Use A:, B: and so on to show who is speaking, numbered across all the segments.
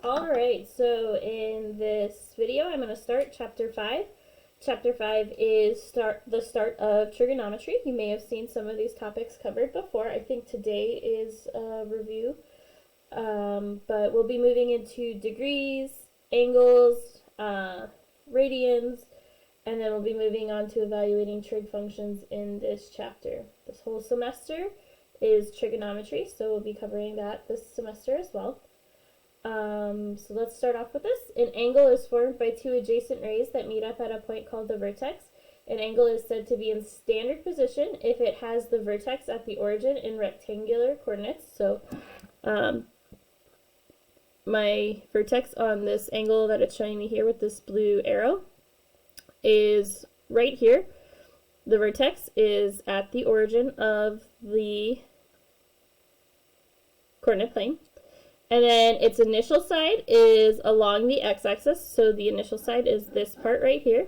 A: Alright, so in this video I'm going to start Chapter 5. Chapter 5 is the start of trigonometry. You may have seen some of these topics covered before. I think today is a review. But we'll be moving into degrees, angles, radians, and then we'll be moving on to evaluating trig functions in this chapter. This whole semester is trigonometry, so we'll be covering that this semester as well. So let's start off with this. An angle is formed by two adjacent rays that meet up at a point called the vertex. An angle is said to be in standard position if it has the vertex at the origin in rectangular coordinates. So my vertex on this angle that it's showing me here with this blue arrow is right here. The vertex is at the origin of the coordinate plane. And then its initial side is along the x-axis, so the initial side is this part right here.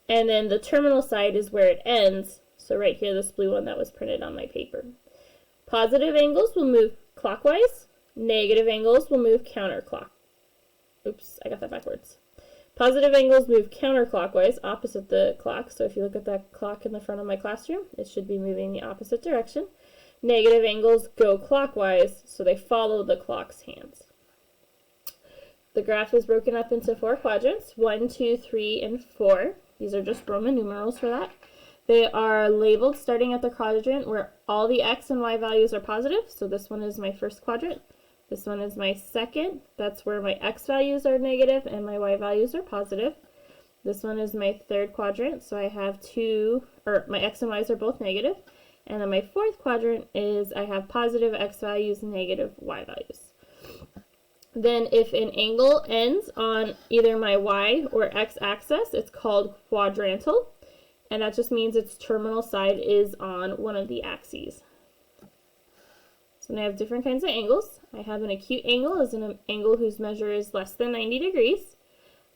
A: And then the terminal side is where it ends, so right here, this blue one that was printed on my paper. Positive angles will move clockwise, negative angles will move counterclockwise. Oops, I got that backwards. Positive angles move counterclockwise, opposite the clock, so if you look at that clock in the front of my classroom, it should be moving the opposite direction. Negative angles go clockwise, so they follow the clock's hands. The graph is broken up into 4 quadrants, 1, 2, 3, and 4. These are just Roman numerals for that. They are labeled starting at the quadrant where all the x and y values are positive, so this one is my first quadrant. This one is my second, that's where my x values are negative and my y values are positive. This one is my third quadrant, so I have my x and y's are both negative. And then my fourth quadrant is I have positive x values, negative y values. Then if an angle ends on either my y or x axis, it's called quadrantal. And that just means its terminal side is on one of the axes. So now I have different kinds of angles. I have an acute angle as an angle whose measure is less than 90 degrees.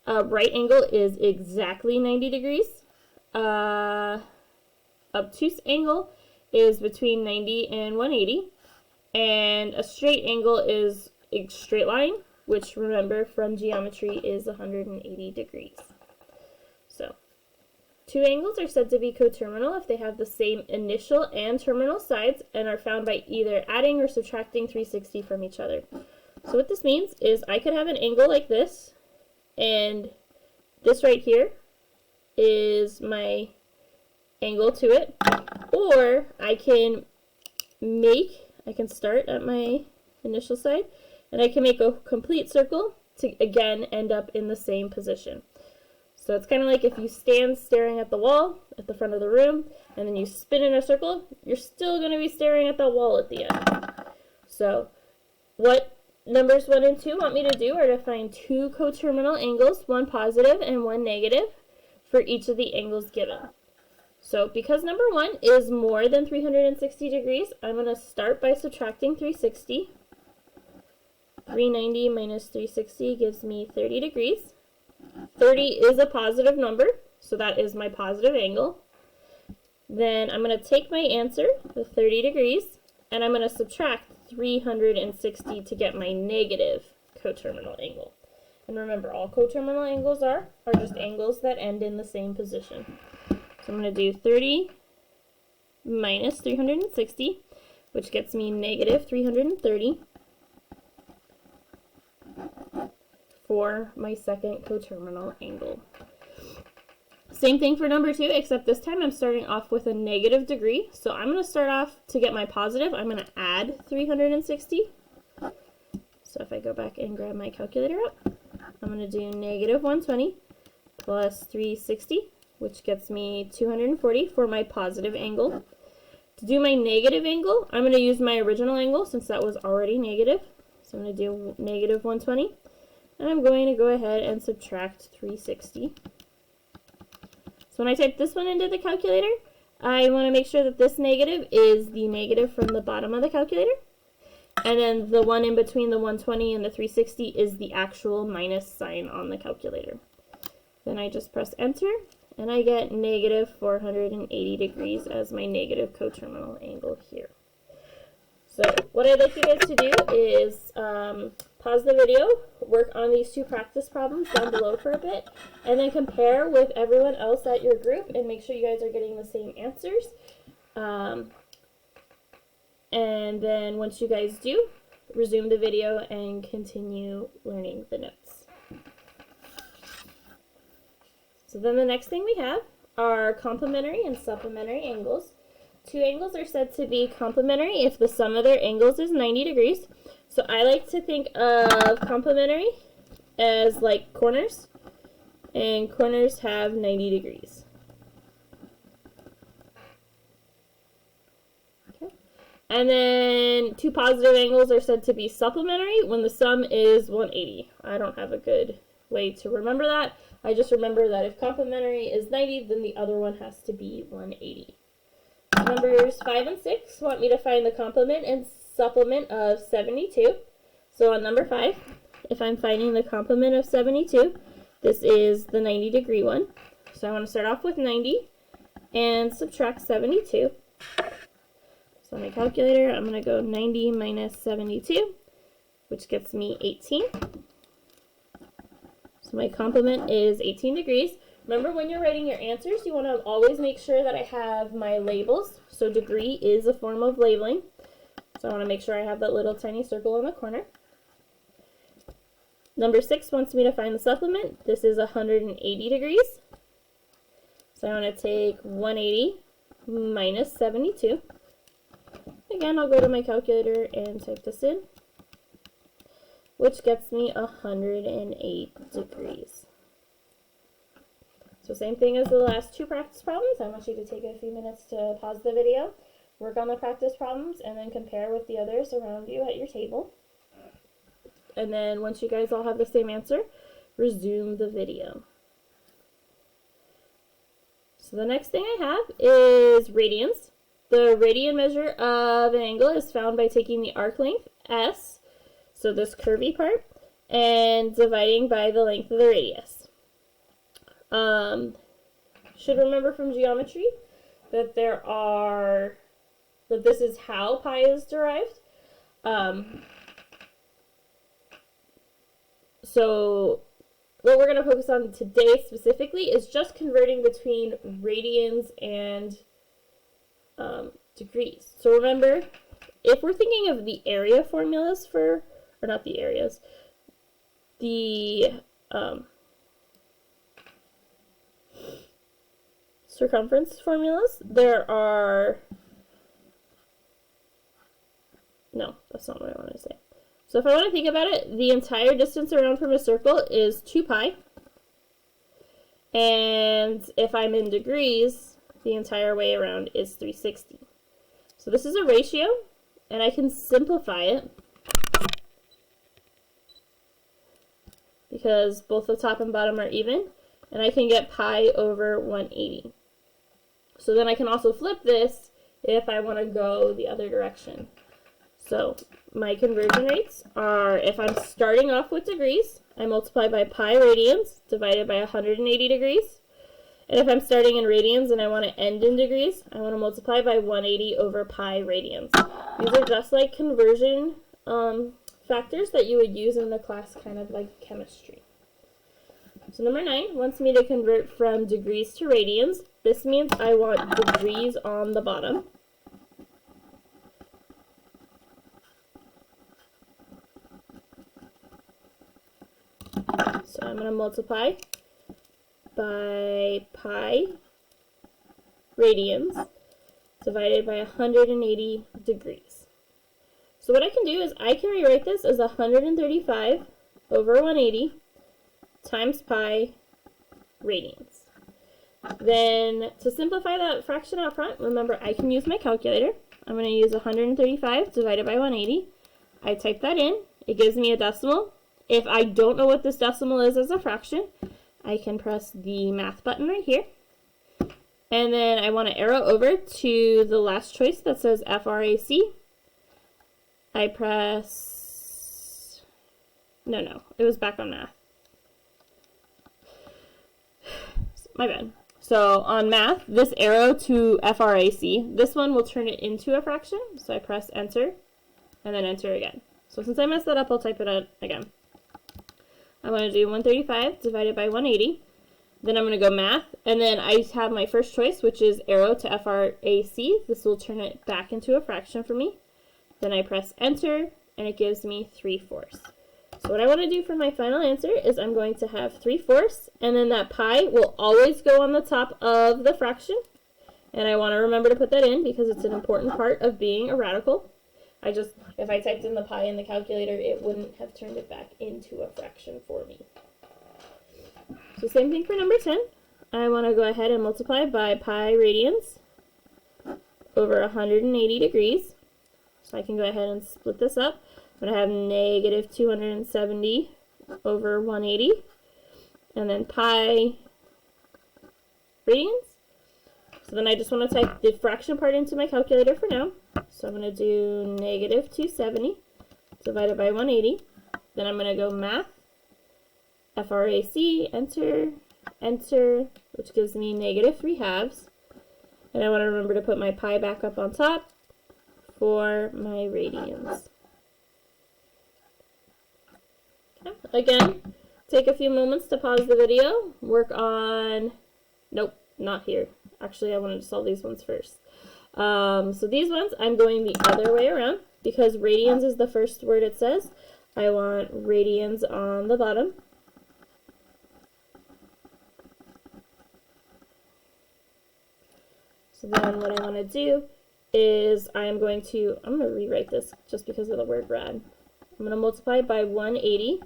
A: A right angle is exactly 90 degrees. Obtuse angle is between 90 and 180, and a straight angle is a straight line, which remember from geometry is 180 degrees. So, two angles are said to be coterminal if they have the same initial and terminal sides and are found by either adding or subtracting 360 from each other. So what this means is I could have an angle like this, and this right here is my angle to it, or I can start at my initial side and I can make a complete circle to again end up in the same position. So it's kind of like if you stand staring at the wall at the front of the room and then you spin in a circle, you're still going to be staring at the wall at the end. So what numbers 1 and 2 want me to do are to find two coterminal angles, one positive and one negative, for each of the angles given. So because number 1 is more than 360 degrees, I'm going to start by subtracting 360. 390 minus 360 gives me 30 degrees. 30 is a positive number, so that is my positive angle. Then I'm going to take my answer, the 30 degrees, and I'm going to subtract 360 to get my negative coterminal angle. And remember, all coterminal angles are just angles that end in the same position. So I'm going to do 30 minus 360, which gets me negative 330 for my second coterminal angle. Same thing for number 2, except this time I'm starting off with a negative degree. So I'm going to start off to get my positive. I'm going to add 360. So if I go back and grab my calculator up, I'm going to do negative 120 plus 360. Which gets me 240 for my positive angle. To do my negative angle, I'm going to use my original angle since that was already negative. So I'm going to do negative 120. And I'm going to go ahead and subtract 360. So when I type this one into the calculator, I want to make sure that this negative is the negative from the bottom of the calculator. And then the one in between the 120 and the 360 is the actual minus sign on the calculator. Then I just press enter. And I get negative 480 degrees as my negative coterminal angle here. So what I'd like you guys to do is pause the video, work on these 2 practice problems down below for a bit, and then compare with everyone else at your group and make sure you guys are getting the same answers. And then once you guys do, resume the video and continue learning the notes. So then the next thing we have are complementary and supplementary angles. 2 angles are said to be complementary if the sum of their angles is 90 degrees. So I like to think of complementary as like corners, and corners have 90 degrees. Okay. And then 2 positive angles are said to be supplementary when the sum is 180. I don't have a good way to remember that. I just remember that if complementary is 90, then the other one has to be 180. Numbers 5 and 6 want me to find the complement and supplement of 72. So on number 5, if I'm finding the complement of 72, this is the 90 degree one. So I want to start off with 90 and subtract 72. So on my calculator, I'm going to go 90 minus 72, which gets me 18. So my complement is 18 degrees. Remember, when you're writing your answers, you want to always make sure that I have my labels. So degree is a form of labeling. So I want to make sure I have that little tiny circle in the corner. Number 6 wants me to find the supplement. This is 180 degrees. So I want to take 180 minus 72. Again, I'll go to my calculator and type this in, which gets me 108 degrees. So same thing as the last 2 practice problems. I want you to take a few minutes to pause the video, work on the practice problems, and then compare with the others around you at your table. And then once you guys all have the same answer, resume the video. So the next thing I have is radians. The radian measure of an angle is found by taking the arc length, S, so this curvy part, and dividing by the length of the radius. Should remember from geometry that this is how pi is derived. So what we're going to focus on today specifically is just converting between radians and degrees. So remember, if we're thinking of the area formulas or not the areas, the circumference formulas, no, that's not what I want to say. So if I want to think about it, the entire distance around from a circle is 2 pi. And if I'm in degrees, the entire way around is 360. So this is a ratio, and I can simplify it because both the top and bottom are even, and I can get pi over 180. So then I can also flip this if I want to go the other direction. So my conversion rates are, if I'm starting off with degrees, I multiply by pi radians divided by 180 degrees. And if I'm starting in radians and I want to end in degrees, I want to multiply by 180 over pi radians. These are just like conversion factors that you would use in the class, kind of like chemistry. So number 9 wants me to convert from degrees to radians. This means I want degrees on the bottom. So I'm going to multiply by pi radians divided by 180 degrees. So what I can do is I can rewrite this as 135 over 180 times pi radians. Then to simplify that fraction out front, remember I can use my calculator. I'm going to use 135 divided by 180. I type that in. It gives me a decimal. If I don't know what this decimal is as a fraction, I can press the math button right here. And then I want to arrow over to the last choice that says FRAC. I press, no, it was back on math. My bad. So on math, this arrow to FRAC, this one will turn it into a fraction. So I press enter, and then enter again. So since I messed that up, I'll type it out again. I'm going to do 135 divided by 180. Then I'm going to go math, and then I have my first choice, which is arrow to FRAC. This will turn it back into a fraction for me. Then I press enter, and it gives me 3/4. So what I want to do for my final answer is I'm going to have 3/4, and then that pi will always go on the top of the fraction. And I want to remember to put that in because it's an important part of being a radical. If I typed in the pi in the calculator, it wouldn't have turned it back into a fraction for me. So same thing for number 10. I want to go ahead and multiply by pi radians over 180 degrees. So I can go ahead and split this up. I'm going to have negative 270 over 180. And then pi radians. So then I just want to type the fraction part into my calculator for now. So I'm going to do negative 270 divided by 180. Then I'm going to go math, FRAC, enter, enter, which gives me negative 3/2. And I want to remember to put my pi back up on top for my radians. Okay. Again, take a few moments to pause the video, work on, nope, not here. Actually, I wanted to solve these ones first. So these ones, I'm going the other way around because radians is the first word it says. I want radians on the bottom. So then what I want to do is I'm going to rewrite this just because of the word rad. I'm going to multiply by 180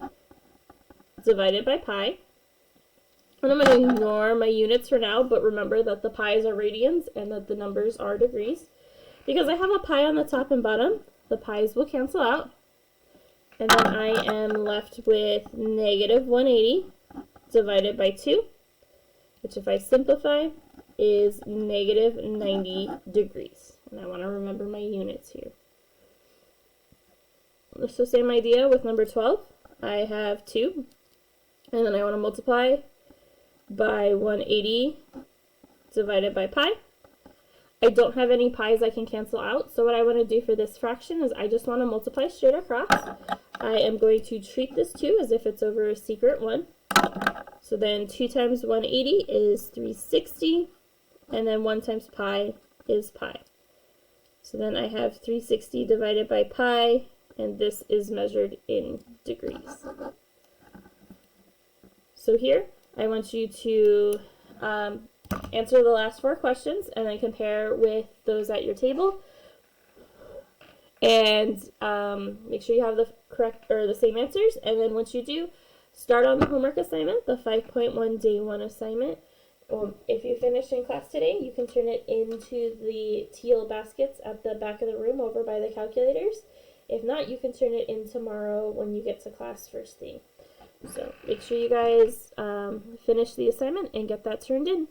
A: divided by pi. And I'm going to ignore my units for now, but remember that the pi's are radians and that the numbers are degrees. Because I have a pi on the top and bottom, the pi's will cancel out. And then I am left with negative 180 divided by 2, which if I simplify is negative 90 degrees. And I want to remember my units here. So same idea with number 12. I have 2, and then I want to multiply by 180 divided by pi. I don't have any pi's I can cancel out, so what I want to do for this fraction is I just want to multiply straight across. I am going to treat this 2 as if it's over a secret 1. So then 2 times 180 is 360, and then 1 times pi is pi. So then I have 360 divided by pi, and this is measured in degrees. So here, I want you to answer the last 4 questions and then compare with those at your table. And make sure you have the correct or the same answers. And then once you do, start on the homework assignment, the 5.1 day 1 assignment. If you finish in class today, you can turn it into the teal baskets at the back of the room over by the calculators. If not, you can turn it in tomorrow when you get to class first thing. So make sure you guys finish the assignment and get that turned in.